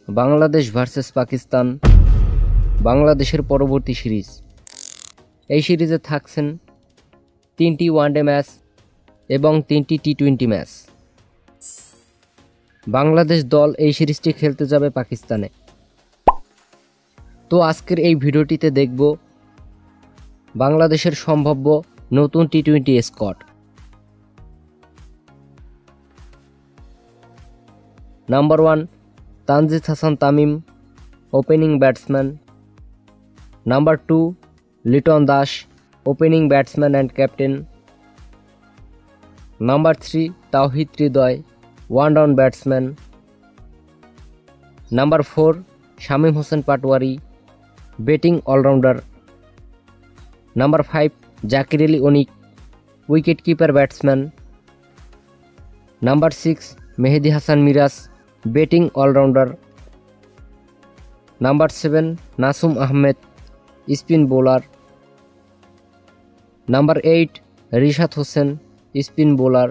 Bangladesh versus Pakistan, বাংলাদেশের পরবর্তী series. এই সিরিজে থাকছেন 3টি ওয়ানডে ম্যাচ এবং 3টি টি-20 ম্যাচ। বাংলাদেশ দল এই সিরিজটি খেলতে যাবে পাকিস্তানে। তো আজকের এই ভিডিওটিতে দেখব বাংলাদেশের সম্ভাব্য নতুন টি-20 squad. Number 1, Tanzid Hasan Tamim, opening batsman. Number 2, Liton Das, opening batsman and captain. Number 3, Towhid Hridoy, one down batsman. Number 4, Shamim Hossain Patwari, batting allrounder. Number 5, Jaker Ali Anik, wicket keeper batsman. Number 6, Mehedi Hasan Miraz, batting allrounder. Number 7, Nasum Ahmed, spin bowler. Number 8, Rishad Hossain, spin bowler.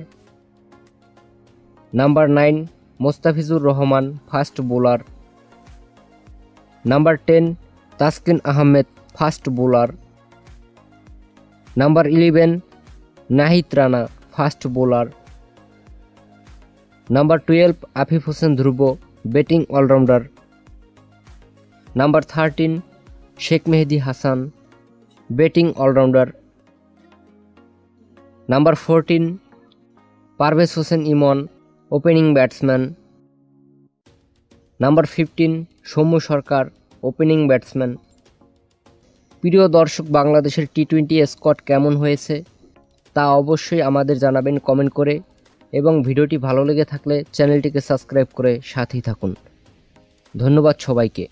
Number 9, Mustafizur Rahman, fast bowler. Number 10, Taskin Ahmed, fast bowler. Number 11, Nahid Rana, fast bowler. Number 12, Afif Hossain Dhruba, batting allrounder. Number 13, Sheikh Mehedi Hasan, batting allrounder. Number 14, Parvez Hossain Emon, opening batsman. Number 15, Soumya Sarkar, opening batsman. প্রিয় দর্শক, বাংলাদেশের টি-20 squad কেমন হয়েছে তা অবশ্যই আমাদের জানাবেন comment করে, এবং ভিডিওটি ভালো লেগে থাকলে চ্যানেলটিকে সাবস্ক্রাইব করে সাথেই থাকুন। ধন্যবাদ সবাইকে।